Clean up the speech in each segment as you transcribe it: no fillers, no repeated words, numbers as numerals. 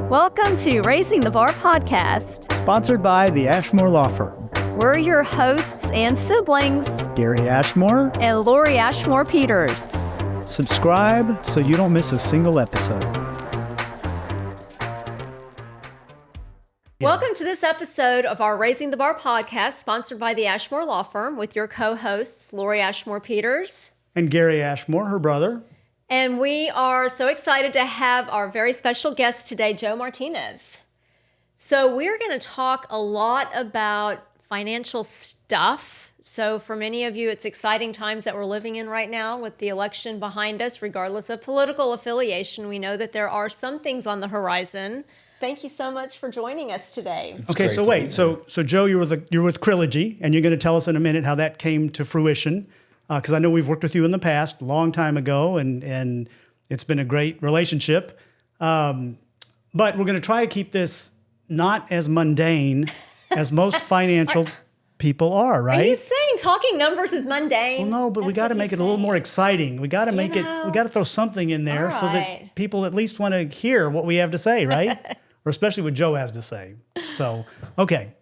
Welcome to Raising the Bar podcast, sponsored by the Ashmore Law Firm. We're your hosts and siblings, Gary Ashmore and Lori Ashmore Peters. Subscribe so you don't miss a single episode. Welcome to this episode of our Raising the Bar podcast, sponsored by the Ashmore Law Firm, with your co-hosts, Lori Ashmore Peters and Gary Ashmore, her brother. And we are so excited to have our very special guest today, Joe Martinez. So we're going to talk a lot about financial stuff. So for many of you, it's exciting times that we're living in right now with the election behind us, regardless of political affiliation. We know that there are some things on the horizon. Thank you so much for joining us today. Okay, so wait. So Joe, you're with Krilogy, and you're going to tell us in a minute how that came to fruition. Because I know we've worked with you in the past, a long time ago, and it's been a great relationship. But we're going to try to keep this not as mundane as most financial people are, right? Are you saying talking numbers is mundane? Well, no, but we got to make it a little more exciting. We got to make it. We got to throw something in there so that people at least want to hear what we have to say, right? Or especially what Joe has to say. So, okay.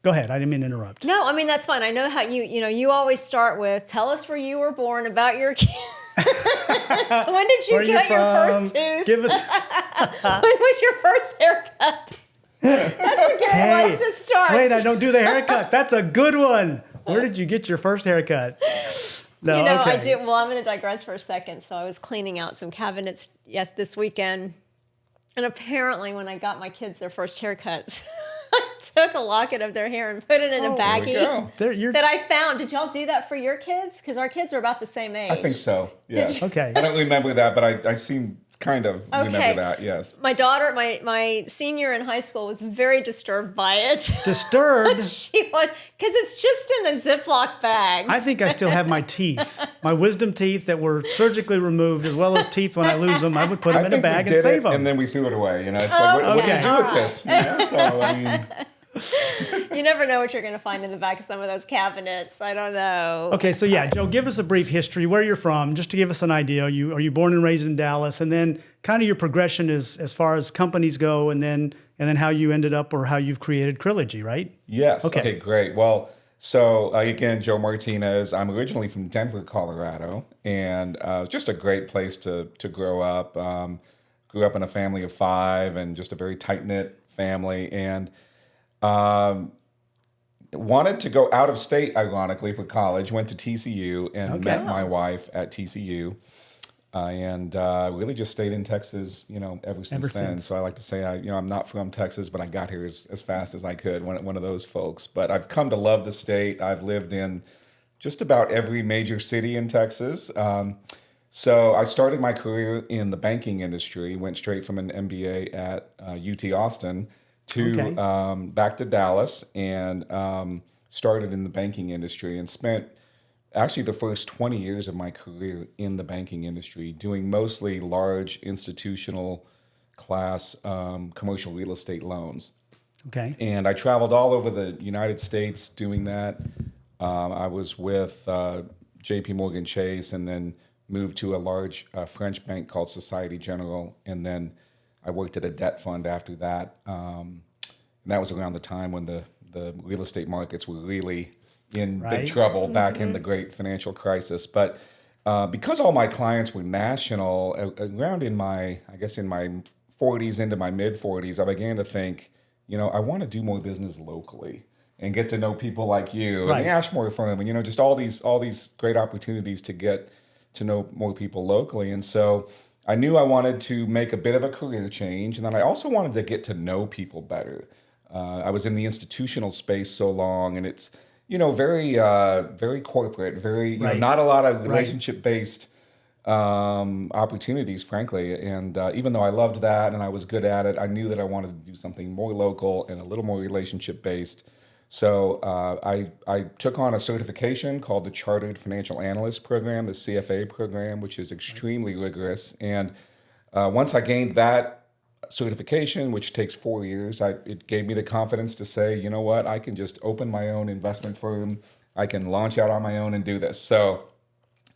Go ahead. I didn't mean to interrupt. No, I mean, that's fine. I know how you always start with, tell us where you were born, about your kids. So when did you get your first tooth? Give us. When was your first haircut? That's where Gary wants to start. Wait, I don't do the haircut. That's a good one. Where did you get your first haircut? No, okay. I do. Well, I'm going to digress for a second. So I was cleaning out some cabinets, this weekend. And apparently when I got my kids their first haircuts, I took a locket of their hair and put it in a baggie that I found. Did y'all do that for your kids? Because our kids are about the same age. I think so, yes. Okay. I don't remember that, but I seem kind of remember that, yes. My daughter, my senior in high school, was very disturbed by it. Disturbed? She was, because it's just in a Ziploc bag. I think I still have my teeth, my wisdom teeth that were surgically removed, as well as teeth when I lose them. I would put them in a bag and save them. And then we threw it away. It's like, what do you do with this? So, I mean... You never know what you're going to find in the back of some of those cabinets. I don't know. Okay, so Joe, give us a brief history, where you're from, just to give us an idea. Are you born and raised in Dallas? And then kind of your progression as far as companies go, and then how you ended up or how you've created Krilogy, right? Yes. Okay, great. Well, so again, Joe Martinez. I'm originally from Denver, Colorado, and just a great place to grow up. Grew up in a family of 5 and just a very tight-knit family, and wanted to go out of state, ironically, for college. Went to TCU and met my wife at TCU, and really just stayed in Texas, ever since then. So I like to say, I'm not from Texas, but I got here as fast as I could. One of those folks. But I've come to love the state. I've lived in just about every major city in Texas. So I started my career in the banking industry. Went straight from an MBA at UT Austin to back to Dallas, and started in the banking industry and spent actually the first 20 years of my career in the banking industry doing mostly large institutional class commercial real estate loans. Okay. And I traveled all over the United States doing that. I was with JP Morgan Chase, and then moved to a large French bank called Societe Generale, and then I worked at a debt fund after that. And that was around the time when the real estate markets were really in big trouble back in the great financial crisis. But because all my clients were national, around in my 40s into my mid 40s, I began to think, I want to do more business locally and get to know people like you and the Ashmore firm, and just all these great opportunities to get to know more people locally. And so I knew I wanted to make a bit of a career change, and then I also wanted to get to know people better. I was in the institutional space so long, and it's very very corporate, very not a lot of relationship based opportunities, frankly. And even though I loved that and I was good at it, I knew that I wanted to do something more local and a little more relationship based. So I took on a certification called the Chartered Financial Analyst Program, the CFA program, which is extremely rigorous. And once I gained that certification, which takes 4 years, it gave me the confidence to say, you know what, I can just open my own investment firm. I can launch out on my own and do this. So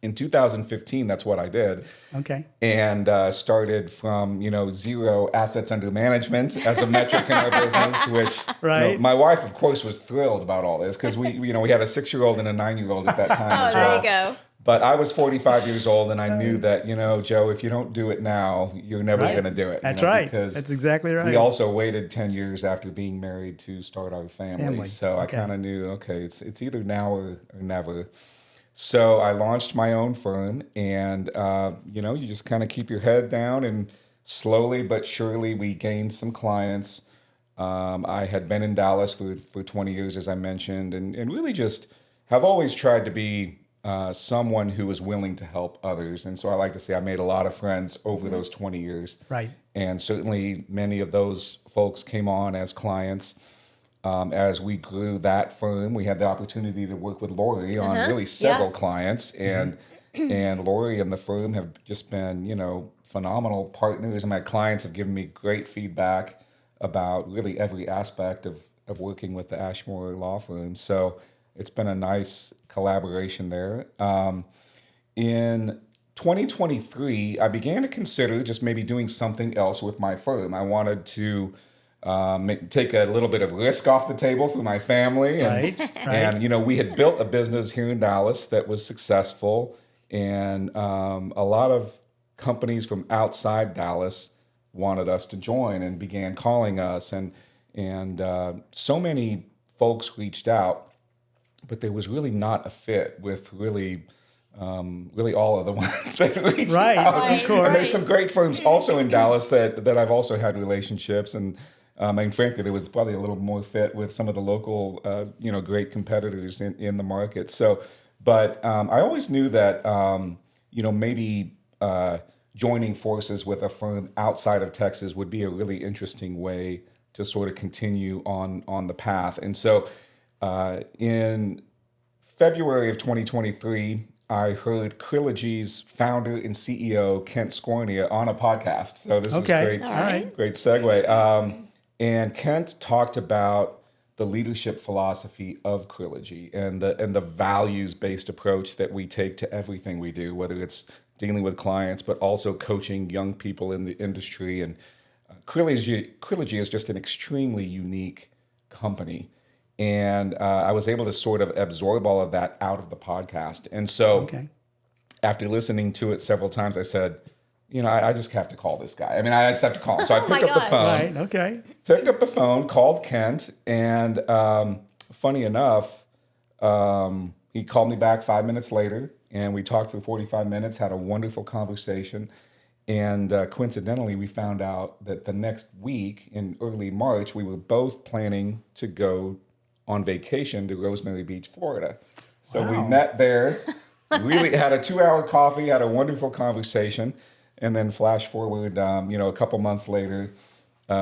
In 2015, that's what I did. Okay. And started from, 0 assets under management as a metric in our business, which Right. my wife, of course, was thrilled about all this because we had a 6-year-old and a 9-year-old at that time as well. There you go. But I was 45 years old, and I knew that, Joe, if you don't do it now, you're never Right. going to do it. That's right. Because That's exactly right. we also waited 10 years after being married to start our family. Family. So I Okay. kind of knew, okay, it's either now or never. So I launched my own firm, and, you just kind of keep your head down, and slowly but surely we gained some clients. I had been in Dallas for 20 years, as I mentioned, and really just have always tried to be someone who was willing to help others. And so I like to say I made a lot of friends over those 20 years. Right. And certainly many of those folks came on as clients. As we grew that firm, we had the opportunity to work with Lori on really several clients. And Lori and the firm have just been, phenomenal partners. And my clients have given me great feedback about really every aspect of working with the Ashmore Law Firm. So it's been a nice collaboration there. In 2023, I began to consider just maybe doing something else with my firm. I wanted to take a little bit of risk off the table for my family. And, Right. and we had built a business here in Dallas that was successful. And a lot of companies from outside Dallas wanted us to join and began calling us. And so many folks reached out, but there was really not a fit with really all of the ones that reached out. Of course. And there's some great firms also in Dallas that I've also had relationships, and frankly, there was probably a little more fit with some of the local, great competitors in the market. So, but I always knew that, maybe joining forces with a firm outside of Texas would be a really interesting way to sort of continue on the path. And so, in February of 2023, I heard Krilogy's founder and CEO, Kent Scornia, on a podcast. So this is great, All right. great segue. And Kent talked about the leadership philosophy of Krilogy and the values-based approach that we take to everything we do, whether it's dealing with clients, but also coaching young people in the industry. And Krilogy is just an extremely unique company. And I was able to sort of absorb all of that out of the podcast. And so after listening to it several times, I said, I just have to call this guy. I mean, I just have to call him. So I picked up the phone. Right. Picked up the phone, called Kent, and funny enough, he called me back 5 minutes later, and we talked for 45 minutes, had a wonderful conversation. And coincidentally, we found out that the next week in early March, we were both planning to go on vacation to Rosemary Beach, Florida. So we met there, really had a 2-hour coffee, had a wonderful conversation, and then flash forward, a couple months later,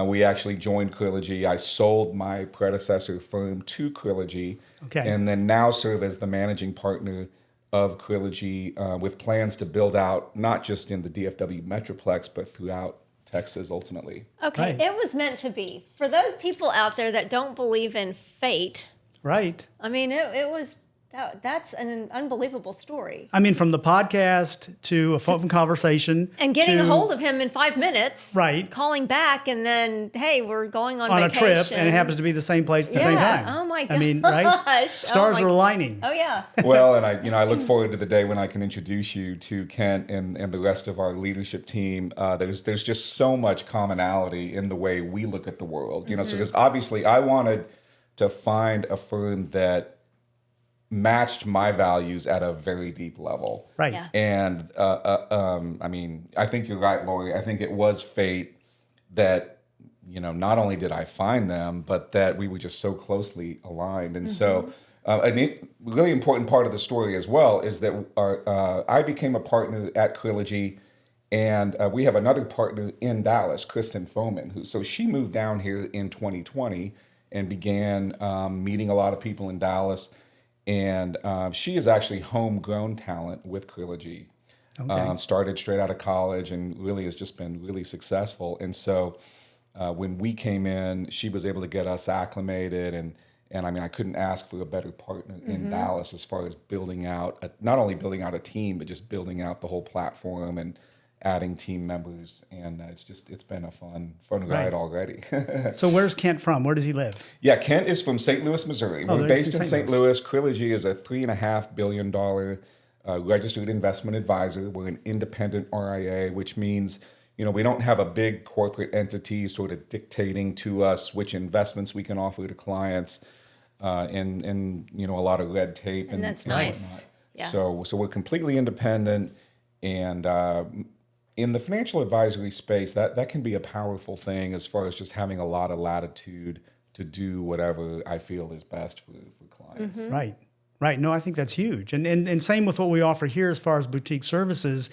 we actually joined Krilogy. I sold my predecessor firm to Krilogy, and then now serve as the managing partner of Krilogy with plans to build out not just in the DFW Metroplex, but throughout Texas ultimately. Okay, Right. it was meant to be. For those people out there that don't believe in fate, Right. I mean, it was, that's an unbelievable story. I mean, from the podcast to a phone conversation. And getting to a hold of him in 5 minutes. Right. Calling back and then, hey, we're going on a vacation. trip, and it happens to be the same place at the same time. Oh my gosh. I mean, right? Stars are aligning. Oh yeah. Well, and I look forward to the day when I can introduce you to Kent and the rest of our leadership team. There's just so much commonality in the way we look at the world. So because obviously I wanted to find a firm that matched my values at a very deep level. Right. Yeah. And I mean, I think you're right, Lori. I think it was fate that, not only did I find them, but that we were just so closely aligned. And so a really important part of the story as well is that I became a partner at Krilogy, and we have another partner in Dallas, Kristen Foman, so she moved down here in 2020 and began meeting a lot of people in Dallas. And she is actually homegrown talent with Krilogy. Started straight out of college and really has just been really successful. And so when we came in, she was able to get us acclimated And I mean, I couldn't ask for a better partner in Dallas as far as building out, not only building out a team, but just building out the whole platform and adding team members. And it's been a fun ride already. So where's Kent from? Where does he live? Yeah, Kent is from St. Louis, Missouri. We're based in St. Louis. Krilogy is a $3.5 billion registered investment advisor. We're an independent RIA, which means we don't have a big corporate entity sort of dictating to us which investments we can offer to clients. And a lot of red tape and that's nice. Yeah. So we're completely independent, and in the financial advisory space, that can be a powerful thing as far as just having a lot of latitude to do whatever I feel is best for clients. Right. No, I think that's huge, and same with what we offer here as far as boutique services.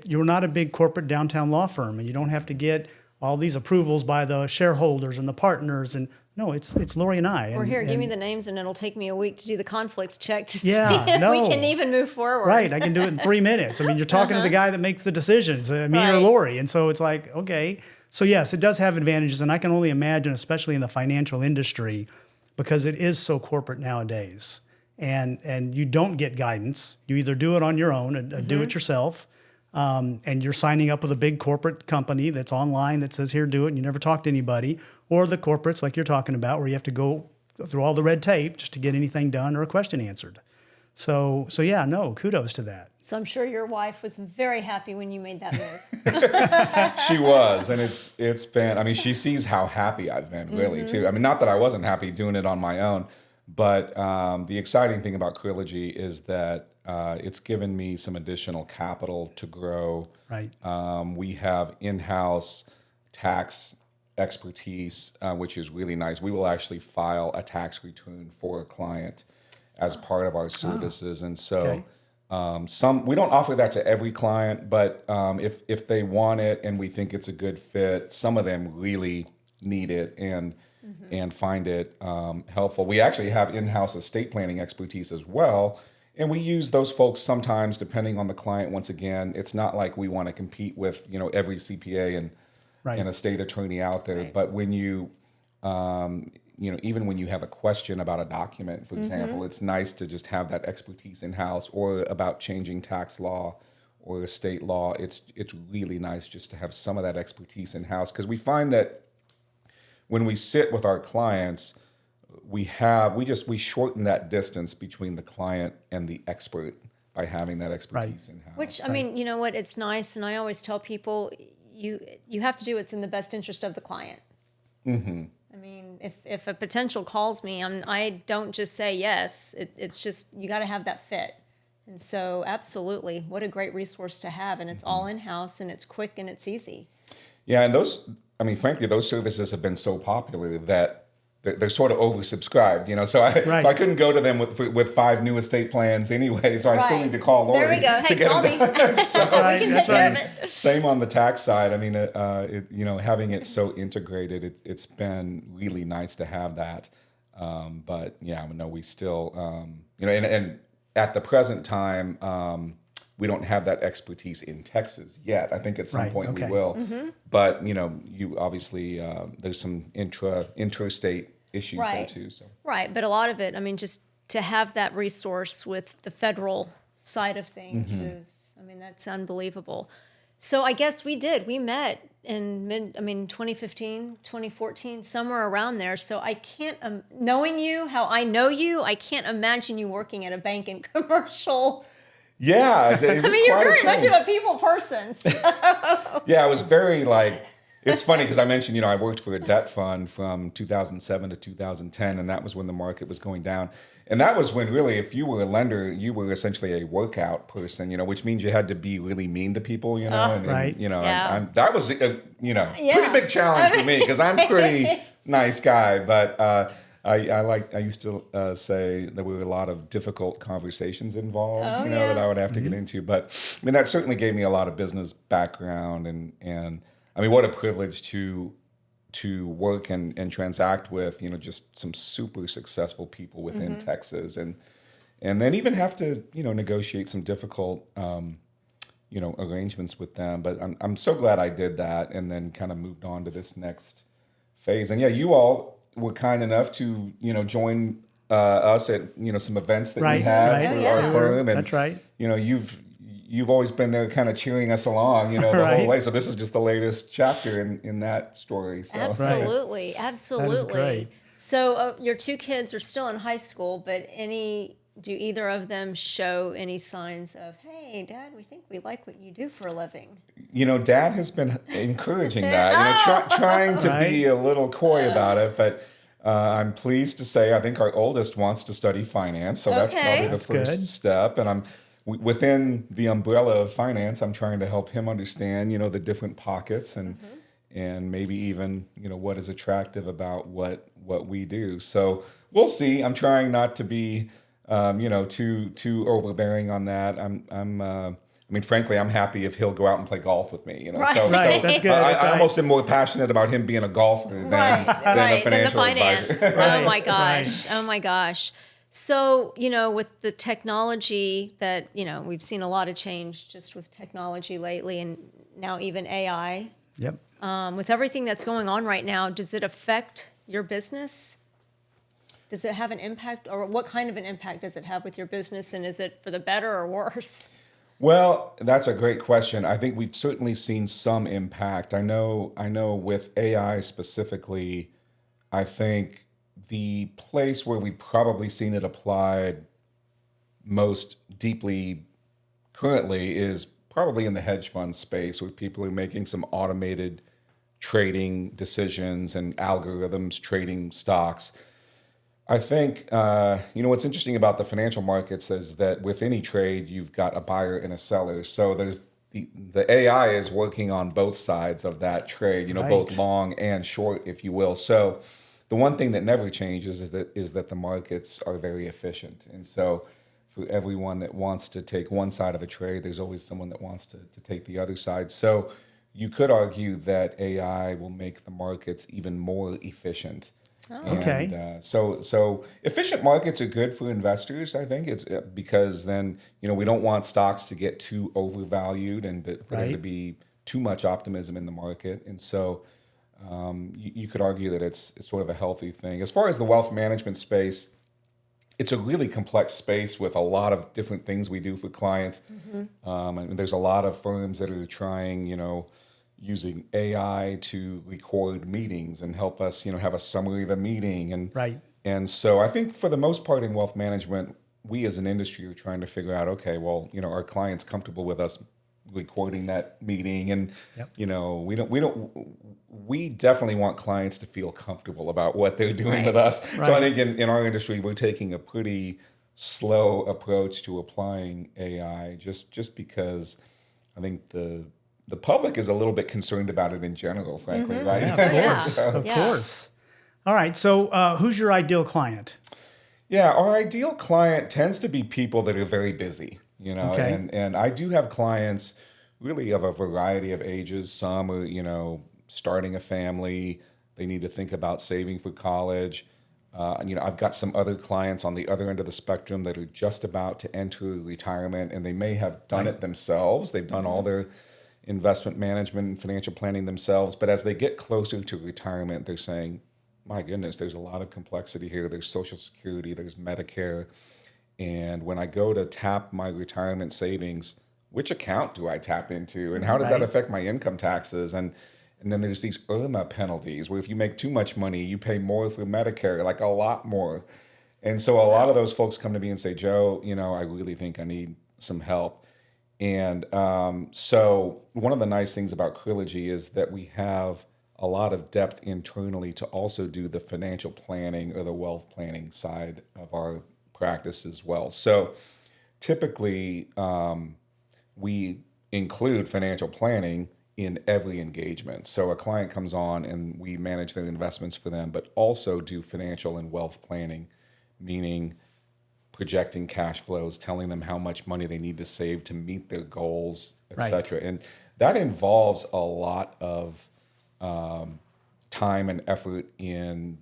You're not a big corporate downtown law firm, and you don't have to get all these approvals by the shareholders and the partners and. No, it's Lori and I. Or give me the names, and it'll take me a week to do the conflicts check to see if we can even move forward. Right, I can do it in 3 minutes. I mean, you're talking to the guy that makes the decisions, me or Lori, and so it's like, okay. So yes, it does have advantages, and I can only imagine, especially in the financial industry, because it is so corporate nowadays, and you don't get guidance. You either do it on your own, do it yourself. And you're signing up with a big corporate company that's online that says, here, do it, and you never talk to anybody, or the corporates like you're talking about where you have to go through all the red tape just to get anything done or a question answered. So yeah, no, kudos to that. So I'm sure your wife was very happy when you made that move. She was, and it's been, I mean, she sees how happy I've been, really, too. I mean, not that I wasn't happy doing it on my own, but the exciting thing about Krilogy is that it's given me some additional capital to grow. Right. We have in-house tax expertise, which is really nice. We will actually file a tax return for a client as part of our services. And so we don't offer that to every client, but if they want it and we think it's a good fit, some of them really need it and find it helpful. We actually have in-house estate planning expertise as well. And we use those folks sometimes, depending on the client. Once again, it's not like we want to compete with every CPA and a state attorney out there. Right. But when you even when you have a question about a document, for example, it's nice to just have that expertise in house, or about changing tax law or estate law. It's really nice just to have some of that expertise in house, because we find that when we sit with our clients, we shorten that distance between the client and the expert by having that expertise in house. Which, I mean, you know what, it's nice, and I always tell people you have to do what's in the best interest of the client. Mm-hmm. I mean, if a potential calls me, I don't just say yes. It's just, you got to have that fit. And so, absolutely, what a great resource to have, and it's all in-house, and it's quick, and it's easy. Yeah, and frankly, those services have been so popular that they're sort of oversubscribed, So I couldn't go to them with 5 new estate plans anyway. So I still need to call Lori. There we go. Hey, call me. So, we can take care of it. Same on the tax side. I mean, having it so integrated, it's been really nice to have that. But yeah, no, we still, and at the present time, we don't have that expertise in Texas yet. I think at some point we will. Mm-hmm. But, you obviously, there's some intrastate issues there too. So. Right. But a lot of it, I mean, just to have that resource with the federal side of things is, I mean, that's unbelievable. So I guess we met in 2015, 2014, somewhere around there. So I can't, knowing you, how I know you, I can't imagine you working at a bank in commercial. Yeah, it was you're very much of a people person. So. Yeah, I was very it's funny because I mentioned, I worked for a debt fund from 2007 to 2010, and that was when the market was going down. And that was when really, if you were a lender, you were essentially a workout person, which means you had to be really mean to people, Right. That was, pretty big challenge for me because I'm a pretty nice guy, but I used to say there were a lot of difficult conversations involved, that I would have to get into. But I mean, that certainly gave me a lot of business background, and I mean, what a privilege to work and transact with, just some super successful people within Texas, and then even have to, negotiate some difficult, arrangements with them. But I'm so glad I did that, and then kind of moved on to this next phase. And yeah, you all were kind enough to, join us at, some events that we Right, have right. for Oh, our yeah. firm. And, That's right. you've always been there kind of cheering us along, the Right. whole way. So this is just the latest chapter in that story. So Absolutely, absolutely. great. So your two kids are still in high school, but do either of them show any signs of, hey, Dad, we think we like what you do for a living? Dad has been encouraging that, trying to be a little coy about it, but I'm pleased to say I think our oldest wants to study finance, so that's Okay. probably the That's first good. step. And within the umbrella of finance, I'm trying to help him understand, the different pockets and maybe even, what is attractive about what we do. So we'll see. I'm trying not to be, too overbearing on that. Frankly, I'm happy if he'll go out and play golf with me. Right. Right, that's good. I That's right. almost am more passionate about him being a golfer than Right, a than the financial finance. advisor. Oh my Right, gosh. Oh my gosh. So, with the technology that, we've seen a lot of change just with technology lately and now even AI. Yep. With everything that's going on right now, does it affect your business? Does it have an impact, or what kind of an impact does it have with your business? And is it for the better or worse? Well, that's a great question. I think we've certainly seen some impact. I know with AI specifically, I think the place where we've probably seen it applied most deeply currently is probably in the hedge fund space, where people are making some automated trading decisions and algorithms trading stocks. I think, what's interesting about the financial markets is that with any trade, you've got a buyer and a seller. So there's the AI is working on both sides of that trade, both Right. long and short, if you will. So the one thing that never changes is that the markets are very efficient. And so for everyone that wants to take one side of a trade, there's always someone that wants to take the other side. So you could argue that AI will make the markets even more efficient. Okay. And so efficient markets are good for investors. I think it's because then we don't want stocks to get too overvalued and for there to Right. be too much optimism in the market. And so you could argue that it's sort of a healthy thing. As far as the wealth management space, it's a really complex space with a lot of different things we do for clients. And there's a lot of firms that are trying, using AI to record meetings and help us, have a summary of a meeting. Right. And so I think for the most part in wealth management, we as an industry are trying to figure out, okay, well, are clients comfortable with us recording that meeting? And, Yep. we definitely want clients to feel comfortable about what they're doing with Right. us. So I Right. think in our industry, we're taking a pretty slow approach to applying AI just because I think the public is a little bit concerned about it in general, frankly, right? Yeah, of Oh, yeah. course. Of Yeah. course. All right. So who's your ideal client? Yeah, our ideal client tends to be people that are very busy, Okay. and I do have clients really of a variety of ages. Some are, starting a family, they need to think about saving for college. I've got some other clients on the other end of the spectrum that are just about to enter retirement, and they may have done it themselves. They've done all their investment management and financial planning themselves, but as they get closer to retirement, they're saying, my goodness, there's a lot of complexity here. There's Social Security, there's Medicare. And when I go to tap my retirement savings, which account do I tap into? And how does that Right. affect my income taxes? And then there's these IRMA penalties where if you make too much money, you pay more for Medicare, like a lot more. And so a lot of those folks come to me and say, Joe, I really think I need some help. And so one of the nice things about Krilogy is that we have a lot of depth internally to also do the financial planning or the wealth planning side of our practice as well. So typically, we include financial planning in every engagement. So a client comes on and we manage their investments for them, but also do financial and wealth planning, meaning projecting cash flows, telling them how much money they need to save to meet their goals, et Right. cetera. And that involves a lot of time and effort in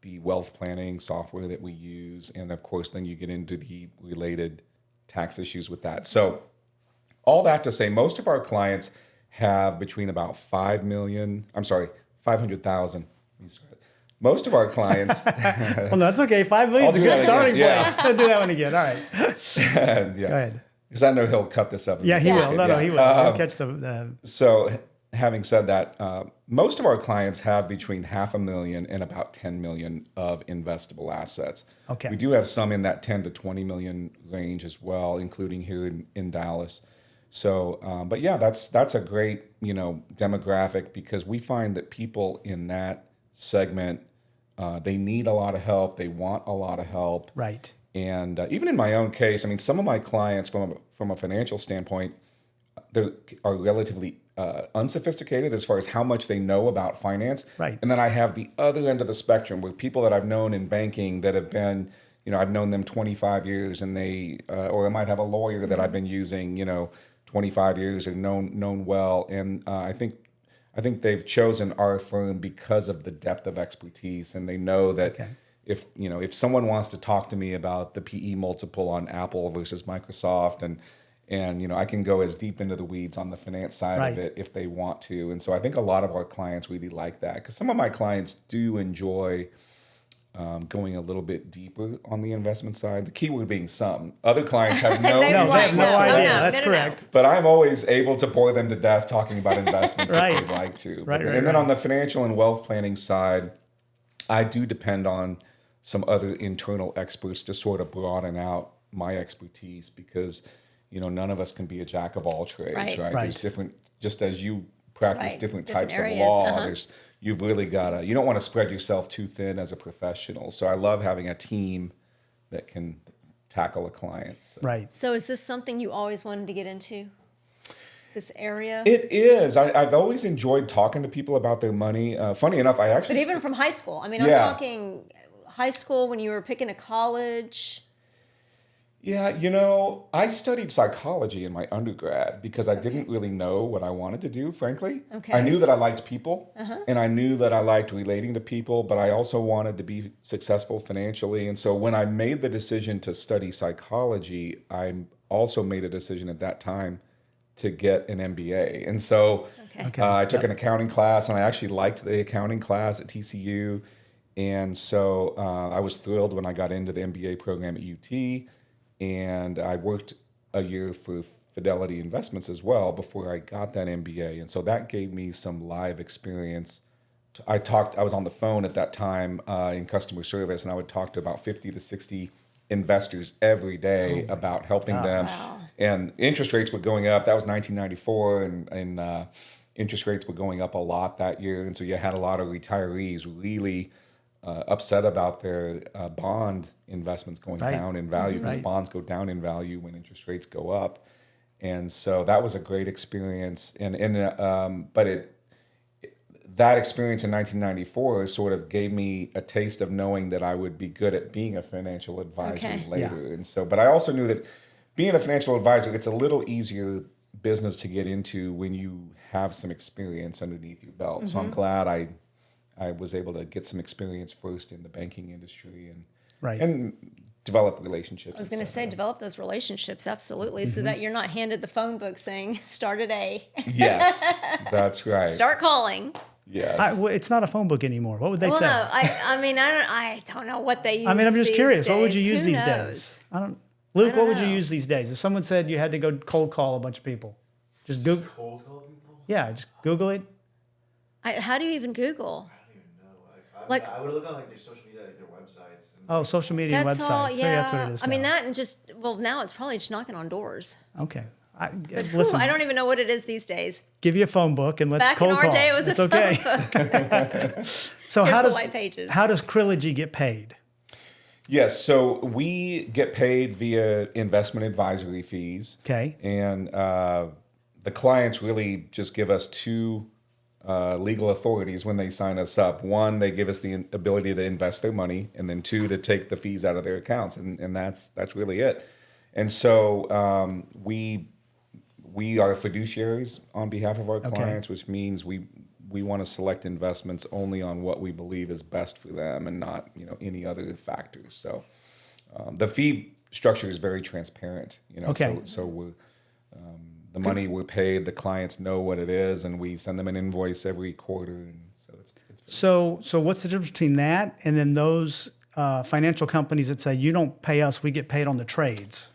the wealth planning software that we use. And of course, then you get into the related tax issues with that. So all that to say, most of our clients have between about 500,000 most of our clients, Well, no, that's okay. 5 million is a I'll do good that starting again. place. I'll do that one again. All right. yeah, Go ahead. because I know he'll cut this up. Yeah, he will. No, Yeah. he will. He'll catch the. So, having said that, most of our clients have between $500,000 and about 10 million of investable assets. Okay. We do have some in that 10 to 20 million range as well, including here in Dallas. So, but yeah, that's a great demographic, because we find that people in that segment, they need a lot of help. They want a lot of help. Right. And even in my own case, I mean, some of my clients from a financial standpoint, they are relatively unsophisticated as far as how much they know about finance. Right. And then I have the other end of the spectrum where people that I've known in banking that have been, I've known them 25 years, and they, or I might have a lawyer that I've been using, 25 years and known well. And I think they've chosen our firm because of the depth of expertise, and they know that if someone wants to talk to me about the PE multiple on Apple versus Microsoft, and I can go as deep into the weeds on the finance side of it if they want to. And so I think a lot of our clients really like that, because some of my clients do enjoy going a little bit deeper on the investment side. The keyword being some. Other clients have no They have no idea. That's correct. But I'm always able to bore them to death talking about investments if they'd like to. And then on the financial and wealth planning side, I do depend on some other internal experts to sort of broaden out my expertise, because none of us can be a jack of all trades, right? There's different, just as you practice different types areas. of law, you've really got to, you don't want to spread yourself too thin as a professional. So I love having a team that can tackle a client. So. Right. So is this something you always wanted to get into, this area? It is. I've always enjoyed talking to people about their money. Funny enough, I actually... But even from high school. I mean, I'm talking high school when you were picking a college. Yeah, I studied psychology in my undergrad because I didn't really know what I wanted to do, frankly. Okay. I knew that I liked people, and I knew that I liked relating to people, but I also wanted to be successful financially. And so when I made the decision to study psychology, I also made a decision at that time to get an MBA. And so I took an accounting class, and I actually liked the accounting class at TCU. And so I was thrilled when I got into the MBA program at UT. And I worked a year for Fidelity Investments as well before I got that MBA. And so that gave me some live experience. I was on the phone at that time in customer service, and I would talk to about 50 to 60 investors every day about helping them. Wow. And interest rates were going up. That was 1994, and interest rates were going up a lot that year. And so you had a lot of retirees really upset about their bond investments going down in value, because bonds go down in value when interest rates go up. And so that was a great experience. That experience in 1994 sort of gave me a taste of knowing that I would be good at being a financial advisor later. Yeah. And so, but I also knew that being a financial advisor, it's a little easier business to get into when you have some experience underneath your belt. So I'm glad I was able to get some experience first in the banking industry and develop relationships. I was going to say, develop those relationships, absolutely, so that you're not handed the phone book saying, start at A. Yes, that's right. Start calling. Yes. It's not a phone book anymore. What would they say? No, I don't know what they use. I mean, I'm just curious. Days. What would you use Who these knows? days? Luke, what would you use these days? If someone said you had to go cold call a bunch of people, just Google. Cold call people? Yeah, just Google it. How do you even Google? I would look on their social media, their websites. Oh, social media and That's websites. all, So that's what it is. I mean, now. that and just, now it's probably just knocking on doors. Okay. But Listen, I don't even know what it is these days. give you a phone book and let's Back cold in our call. day, it was it's a okay. phone book. So Here's how the does white pages. how does Krilogy get paid? Yes, so we get paid via investment advisory fees. Okay. And the clients really just give us two legal authorities when they sign us up. One, they give us the ability to invest their money, and then two, to take the fees out of their accounts, and that's really it. And so we are fiduciaries on behalf of our clients, which means we want to select investments only on what we believe is best for them, and not any other factors. So the fee structure is very transparent. So we're the money we're paid, the clients know what it is, and we send them an invoice every quarter, and so it's So what's the difference between that and then those financial companies that say you don't pay us, we get paid on the trades?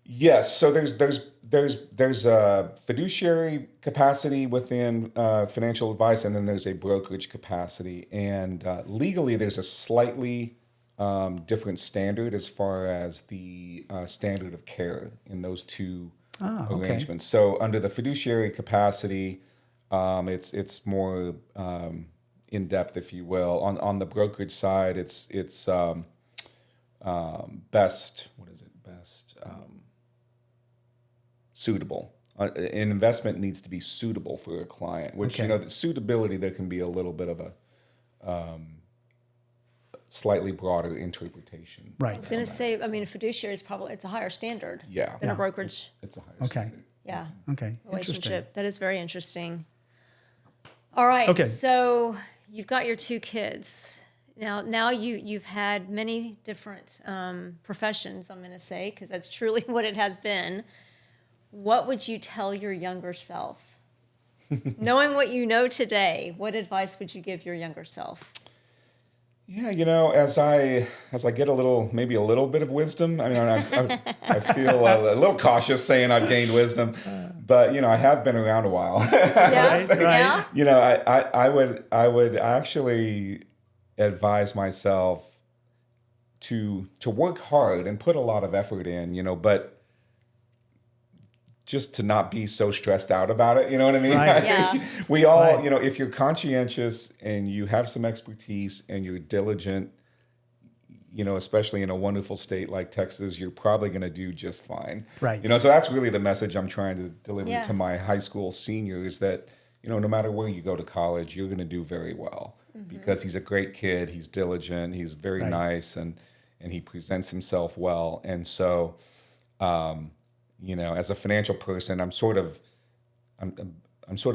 Yes. So there's a fiduciary capacity within financial advice, and then there's a brokerage capacity. And legally, there's a slightly different standard as far as the standard of care in those two arrangements. So under the fiduciary capacity, it's more in depth, if you will. On the brokerage side, it's best. What is it? Best. Suitable. An investment needs to be suitable for a client, which, the suitability, there can be a little bit of a slightly broader interpretation. I was going to say, I mean, a fiduciary is probably, it's a higher standard than a brokerage. It's a higher standard. Yeah. Okay. Relationship. That is very interesting. All right. So you've got your two kids. Now you've had many different professions, I'm going to say, because that's truly what it has been. What would you tell your younger self? Knowing what you know today, what advice would you give your younger self? Yeah, as I get maybe a little bit of wisdom. I mean, I feel a little cautious saying I've gained wisdom, but I have been around a while. Yes, right. Yeah. I would actually advise myself to work hard and put a lot of effort in, but just to not be so stressed out about it. You know what I mean? Right. I think we all, if you're conscientious and you have some expertise and you're diligent, especially in a wonderful state like Texas, you're probably going to do just fine. Right. So that's really the message I'm trying to deliver to Yeah. my high school seniors, that, no matter where you go to college, you're going to do very well because he's a great kid. He's diligent. He's very nice, and he presents himself well. And so, as a financial person, I'm sort of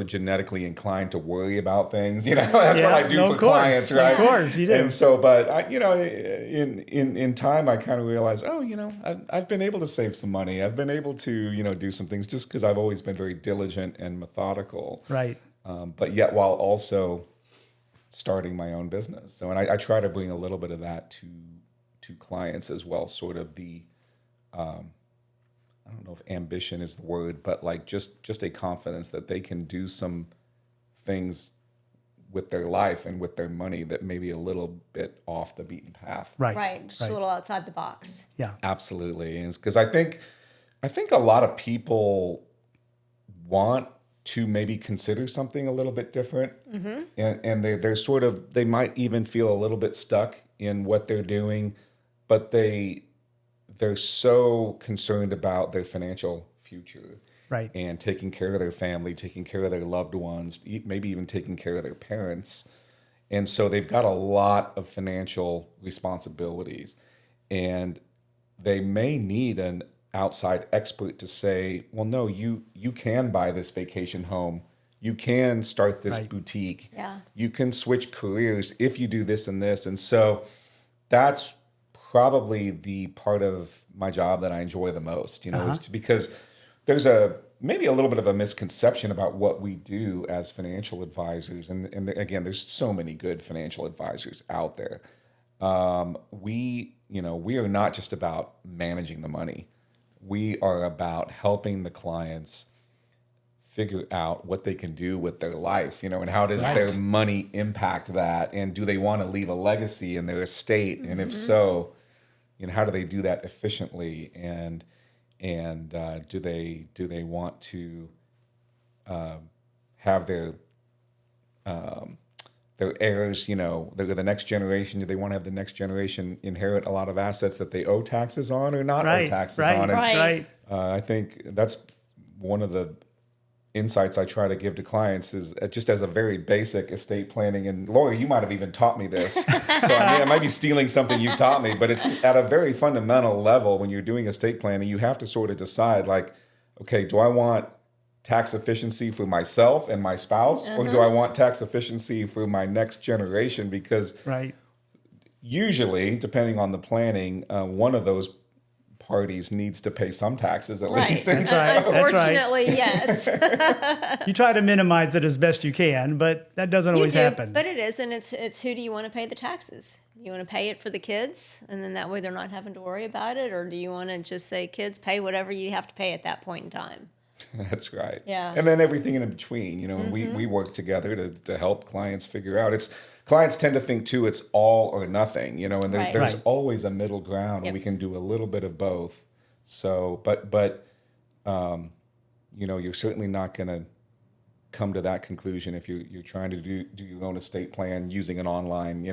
genetically inclined to worry about things. That's what I do for clients, right? Of course, you do. And so, but I, in time, I kind of realized, I've been able to save some money. I've been able to, do some things just because I've always been very diligent and methodical. Right. But yet, while also starting my own business. So, and I try to bring a little bit of that to clients as well. Sort of the I don't know if ambition is the word, but like just a confidence that they can do some things with their life and with their money that may be a little bit off the beaten path. Right. Just a little outside the box. Yeah. Absolutely. And because I think a lot of people want to maybe consider something a little bit different. And they're sort of, they might even feel a little bit stuck in what they're doing, but they're so concerned about their financial future, Right. and taking care of their family, taking care of their loved ones, maybe even taking care of their parents. And so they've got a lot of financial responsibilities, and they may need an outside expert to say, well, no, you can buy this vacation home. You can start this boutique. Yeah. You can switch careers if you do this and this. And so that's probably the part of my job that I enjoy the most, is because there's maybe a little bit of a misconception about what we do as financial advisors. And again, there's so many good financial advisors out there. We are not just about managing the money. We are about helping the clients figure out what they can do with their life, and how does their money impact that? And do they want to leave a legacy in their estate? And if so, how do they do that efficiently? And do they want to have their heirs, they're the next generation? Do they want to have the next generation inherit a lot of assets that they owe taxes on or not owe taxes on? And, I think that's one of the insights I try to give to clients is just as a very basic estate planning. And Lori, you might have even taught me this. So I might be stealing something you taught me, but it's at a very fundamental level. When you're doing estate planning, you have to sort of decide, like, okay, do I want tax efficiency for myself and my spouse, or do I want tax efficiency for my next generation? Because usually, depending on the planning, one of those parties needs to pay some taxes at Right. least. That's right. Unfortunately, yes. You try to minimize it as best you can, but that doesn't always happen. But it is, and it's who do you want to pay the taxes? You want to pay it for the kids, and then that way they're not having to worry about it, or do you want to just say, kids, pay whatever you have to pay at that point in time? That's right. Yeah. And then everything in between, and we work together to help clients figure out. Clients tend to think too, it's all or nothing, and Right. there's Right. always a middle ground. Yep. We can do a little bit of both. So, you're certainly not going to come to that conclusion if you're trying to do your own estate plan using an online,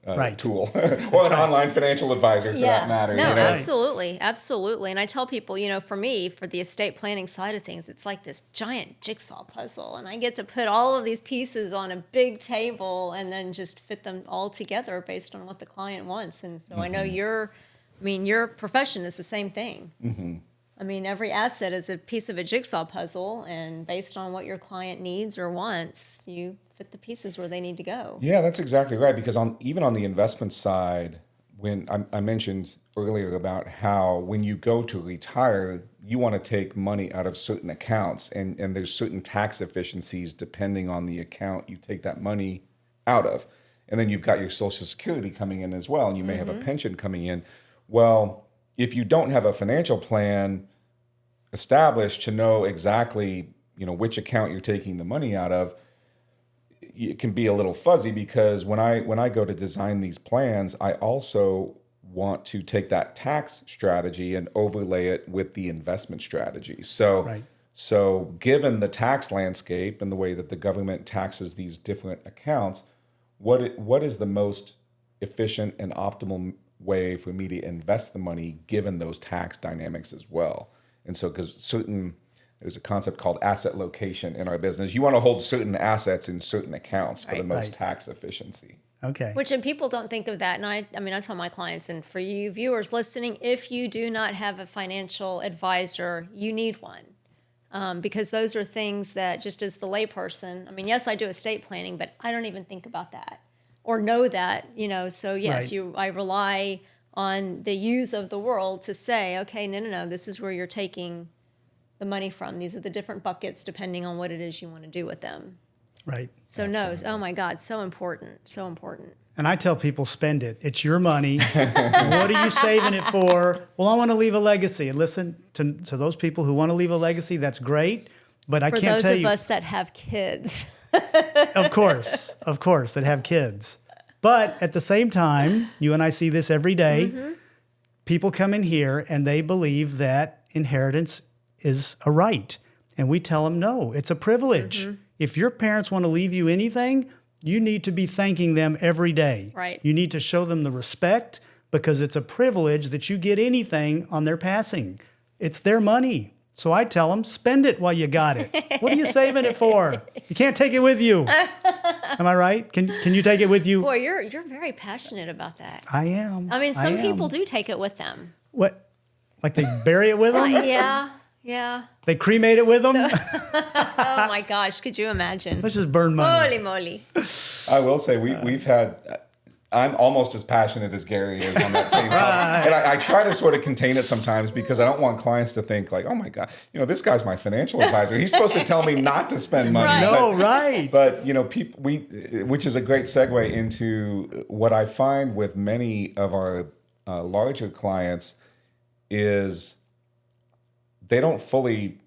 Right. tool or an online financial advisor for that matter. No, Right. absolutely. Absolutely. And I tell people, for me, for the estate planning side of things, it's like this giant jigsaw puzzle. And I get to put all of these pieces on a big table and then just fit them all together based on what the client wants. And so I know your profession is the same thing. Mm-hmm. I mean, every asset is a piece of a jigsaw puzzle, and based on what your client needs or wants, you fit the pieces where they need to go. Yeah, that's exactly right. Because even on the investment side, when I mentioned earlier about how when you go to retire, you want to take money out of certain accounts, and there's certain tax efficiencies depending on the account you take that money out of. And then you've got your Social Security coming in as well, and you may have a pension coming in. Well, if you don't have a financial plan established to know exactly, which account you're taking the money out of, it can be a little fuzzy because when I go to design these plans, I also want to take that tax strategy and overlay it with the investment strategy. So, Right. so given the tax landscape and the way that the government taxes these different accounts, what is the most efficient and optimal way for me to invest the money given those tax dynamics as well? And so because there's a concept called asset location in our business. You want to hold certain assets in certain accounts for the most Right. tax efficiency. Okay. And people don't think of that. And I tell my clients, and for you viewers listening, if you do not have a financial advisor, you need one. Because those are things that just as the layperson, yes, I do estate planning, but I don't even think about that or know that, so yes, Right. I rely on the yous of the world to say, okay, no, this is where you're taking the money from. These are the different buckets depending on what it is you want to do with them. Right. So oh my God, so important, so important. And I tell people, spend it. It's your money. What are you saving it for? Well, I want to leave a legacy. And listen, to those people who want to leave a legacy, that's great. But I For can't those tell of you. us that have kids. Of course, that have kids. But at the same time, you and I see this every day. Mm-hmm. People come in here and they believe that inheritance is a right. And we tell them, no, it's a privilege. Mm-hmm. If your parents want to leave you anything, you need to be thanking them every day. Right. You need to show them the respect because it's a privilege that you get anything on their passing. It's their money. So I tell them, spend it while you got it. What are you saving it for? You can't take it with you. Am I right? Can you take it with you? Boy, you're very passionate about that. I am. Some I people am. do take it with them. What? Like they bury it with them? Yeah. They cremate it with them? Oh my gosh, could you imagine? Let's just burn money. Holy moly. I will say we've had. I'm almost as passionate as Gary is on that same topic. And I try to sort of contain it sometimes because I don't want clients to think like, oh my God, this guy's my financial advisor. He's supposed to tell me not to spend money. Right. No, right. But people, which is a great segue into what I find with many of our larger clients is they don't fully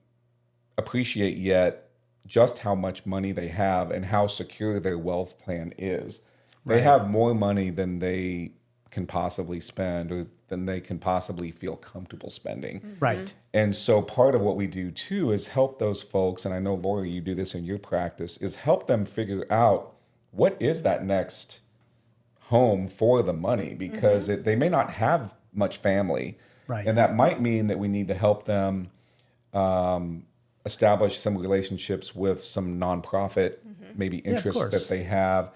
appreciate yet just how much money they have and how secure their wealth plan is. They have more money than they can possibly spend or than they can possibly feel comfortable spending. Right. And so part of what we do too is help those folks, and I know, Laura, you do this in your practice, is help them figure out what is that next home for the money because they may not have much family. Right. And that might mean that we need to help them establish some relationships with some nonprofit, maybe interests course. that they have.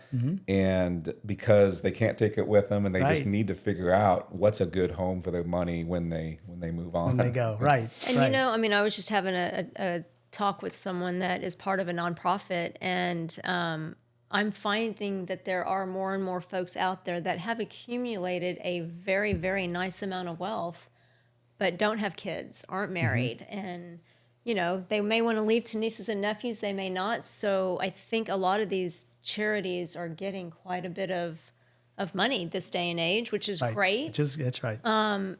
And because they can't take it with them and they just Right. need to figure out what's a good home for their money when they move on. When they go. Right. And right. I was just having a talk with someone that is part of a nonprofit, and I'm finding that there are more and more folks out there that have accumulated a very, very nice amount of wealth, but don't have kids, aren't married, and they may want to leave to nieces and nephews, they may not. So I think a lot of these charities are getting quite a bit of money this day and age, which is Right. great. That's right. And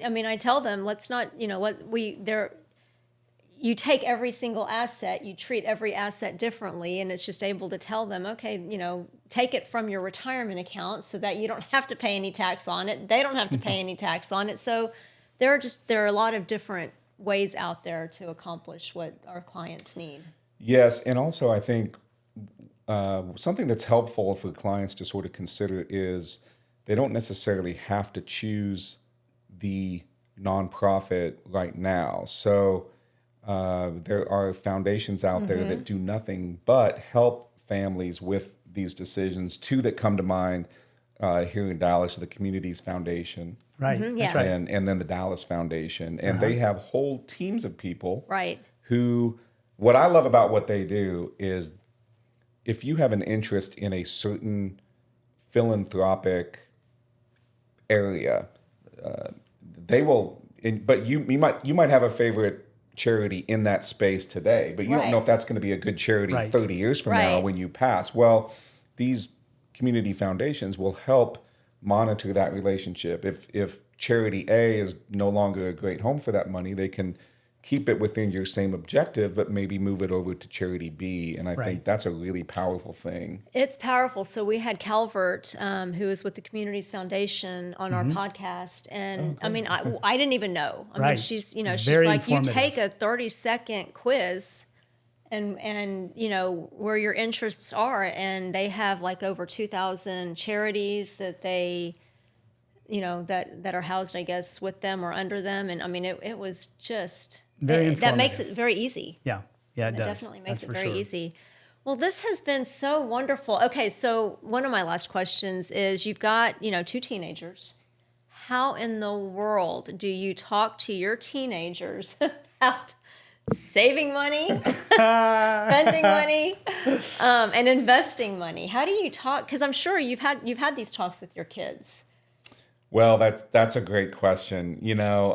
I mean, I tell them, let's not, you take every single asset, you treat every asset differently, and it's just able to tell them, okay, take it from your retirement account so that you don't have to pay any tax on it. They don't have to pay any tax on it. So there are a lot of different ways out there to accomplish what our clients need. Yes, and also I think something that's helpful for clients to sort of consider is they don't necessarily have to choose the nonprofit right now. So there are foundations out there that do nothing but help families with these decisions. Two that come to mind here in Dallas are the Communities Foundation. Right. Yeah. That's right. And then the Dallas Foundation. And they have whole teams of people Right. who, what I love about what they do is if you have an interest in a certain philanthropic area, they will, but you might have a favorite charity in that space today, but you don't know if that's going to be a good charity Right. 30 years from now when you pass. Well, these community foundations will help monitor that relationship. If charity A is no longer a great home for that money, they can keep it within your same objective, but maybe move it over to charity B. And I think that's a really powerful thing. It's powerful. So we had Calvert, who is with the Communities Foundation, on our podcast, and I mean, I didn't even know. I mean, she's she's Very like, you informative. take a 30-second quiz, and where your interests are, and they have like over 2,000 charities that they that are housed, I guess, with them or under them, and I mean, it was just Very that makes informative. it very easy. Yeah. Yeah, it It does. definitely makes That's it for very sure. easy. Well, this has been so wonderful. Okay, so one of my last questions is, you've got, 2 teenagers. How in the world do you talk to your teenagers about saving money, spending money, and investing money? How do you talk? Because I'm sure you've had these talks with your kids. Well, that's a great question.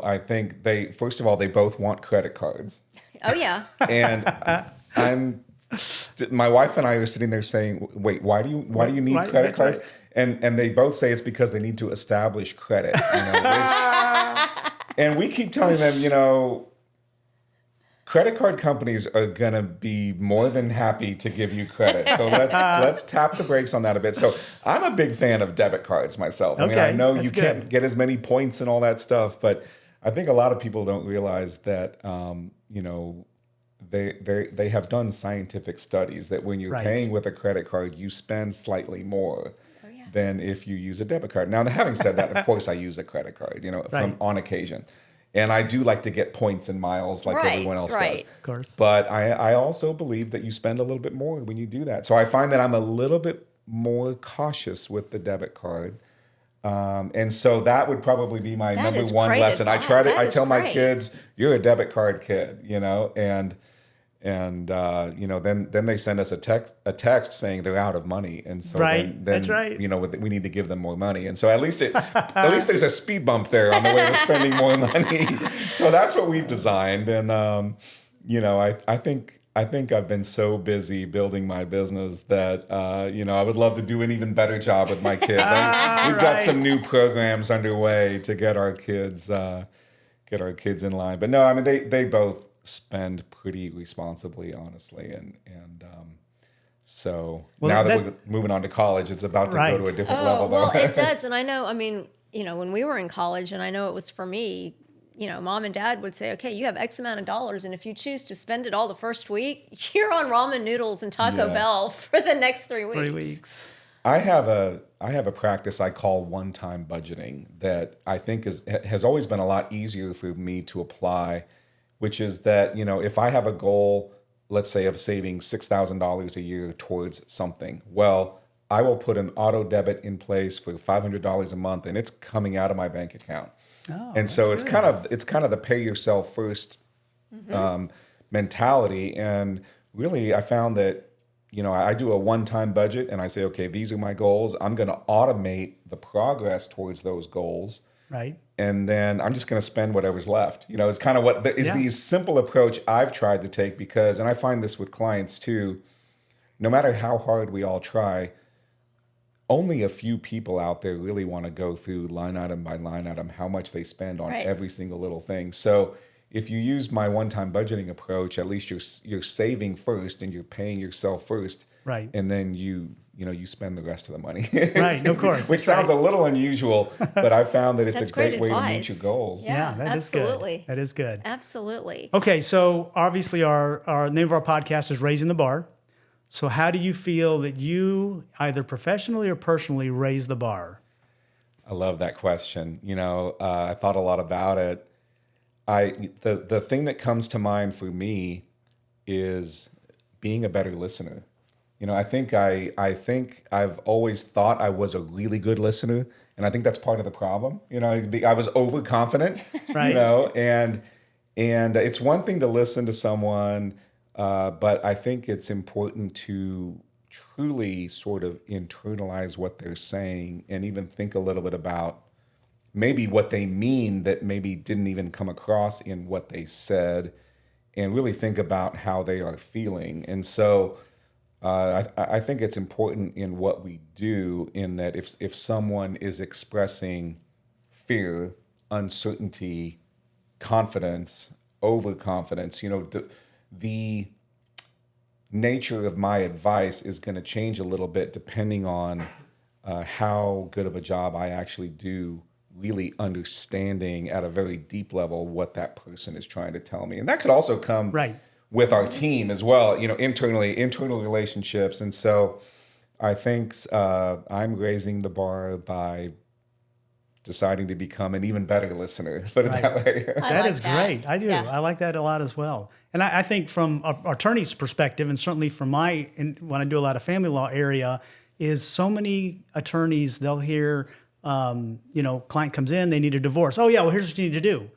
I think first of all, they both want credit cards. Oh yeah. And my wife and I are sitting there saying, "Wait, why do you need credit cards?" And they both say it's because they need to establish credit. And we keep telling them, credit card companies are gonna be more than happy to give you credit. So let's tap the brakes on that a bit. So I'm a big fan of debit cards myself. I mean, I know you can't get as many points and all that stuff, but I think a lot of people don't realize that they have done scientific studies that when you're paying with a credit card, you spend slightly more than if you use a debit card. Now, having said that, of course, I use a credit card, on occasion. And I do like to get points and miles like everyone else does. Of course. But I also believe that you spend a little bit more when you do that. So I find that I'm a little bit more cautious with the debit card. And so that would probably be my number one lesson. I tell my kids, you're a debit card kid, and then they send us a text saying they're out of money, and so then That's right. we need to give them more money, and so at least there's a speed bump there on the way to spending more money. So that's what we've designed, and I think I've been so busy building my business that I would love to do an even better job with my kids. We've got some new programs underway to get our kids in line, but no, I mean they both spend pretty responsibly, honestly, and so now that we're moving on to college, it's about to go to a different level. Well, it does, and I know. I mean, when we were in college, and I know it was for me. Mom and dad would say, okay, you have X amount of dollars, and if you choose to spend it all the first week, you're on ramen noodles and Taco Bell for the next 3 weeks. 3 weeks. I have a practice I call one-time budgeting that I think has always been a lot easier for me to apply, which is that, if I have a goal, let's say of saving $6,000 a year towards something, well, I will put an auto debit in place for $500 a month, and it's coming out of my bank account. And so it's kind of the pay yourself first mentality. And really, I found that, I do a one-time budget and I say, okay, these are my goals. I'm going to automate the progress towards those goals. Right. And then I'm just going to spend whatever's left. It's kind of what is the simple approach I've tried to take because, and I find this with clients too, no matter how hard we all try, only a few people out there really want to go through line item by line item how much they spend on every single little thing. So if you use my one-time budgeting approach, at least you're saving first and you're paying yourself first, right? And then you spend the rest of the money, right? Of course, which sounds a little unusual, but I found that it's a great way to meet your goals. Yeah, that absolutely. Is good. That is good. Absolutely. Okay, so obviously our name of our podcast is Raising the Bar. So how do you feel that you either professionally or personally raise the bar? I love that question. I thought a lot about it. The thing that comes to mind for me is being a better listener. I think I've always thought I was a really good listener, and I think that's part of the problem. I was overconfident. Right. And it's one thing to listen to someone, but I think it's important to truly sort of internalize what they're saying and even think a little bit about maybe what they mean that maybe didn't even come across in what they said, and really think about how they are feeling. And so I think it's important in what we do, in that if someone is expressing fear, uncertainty, confidence, overconfidence, the nature of my advice is going to change a little bit depending on how good of a job I actually do really understanding at a very deep level what that person is trying to tell me. And that could also come with our team as well, internal relationships. And so I think I'm raising the bar by deciding to become an even better listener, put it that way. That is great. I do. Yeah. I like that a lot as well. And I think from an attorney's perspective, and certainly from when I do a lot of family law area, is so many attorneys, they'll hear, client comes in, they need a divorce. Oh yeah, well here's what you need to do.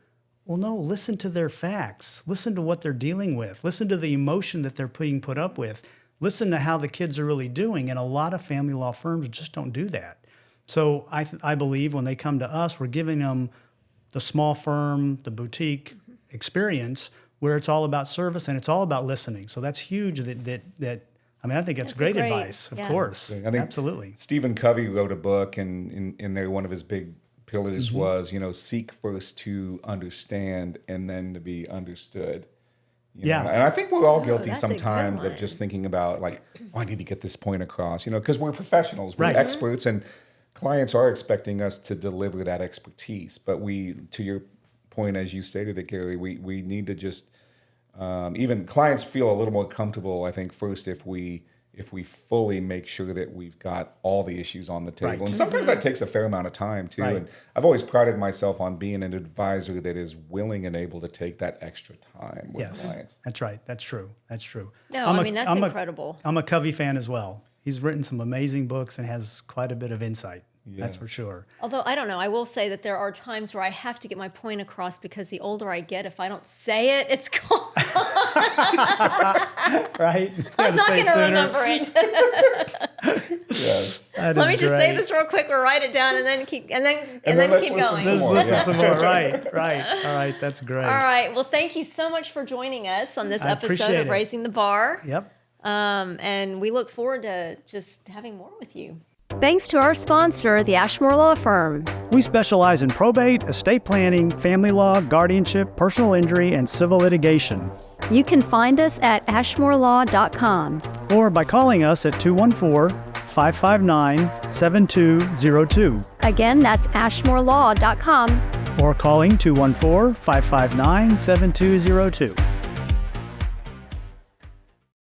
Well, no, listen to their facts. Listen to what they're dealing with. Listen to the emotion that they're being put up with. Listen to how the kids are really doing. And a lot of family law firms just don't do that. So I believe when they come to us, we're giving them the small firm, the boutique experience where it's all about service and it's all about listening. So that's huge. I think that's great advice, of course. I think absolutely. Stephen Covey wrote a book, and in there one of his big pillars was, seek first to understand and then to be understood. You know? And I think we're all guilty sometimes of just thinking about I need to get this point across, because we're professionals, we're experts, and clients are expecting us to deliver that expertise. But to your point, as you stated it, Gary, we need to just, even clients feel a little more comfortable, I think, first if we fully make sure that we've got all the issues on the table. And sometimes that takes a fair amount of time too. And I've always prided myself on being an advisor that is willing and able to take that extra time with clients. That's right. That's true. No, that's incredible. I'm a Covey fan as well. He's written some amazing books and has quite a bit of insight. Yes. That's for sure. Although, I don't know, I will say that there are times where I have to get my point across because the older I get, if I don't say it, it's gone. Right? I'm not going to remember it. Yes. Let me just say this real quick or write it down and then keep going. Let's listen some more. Right. All right. That's great. All right. Well, thank you so much for joining us on this episode of Raising the Bar. Yep. And we look forward to just having more with you. Thanks to our sponsor, the Ashmore Law Firm. We specialize in probate, estate planning, family law, guardianship, personal injury, and civil litigation. You can find us at ashmorelaw.com. Or by calling us at 214-559-7202. Again, that's ashmorelaw.com. Or calling 214-559-7202.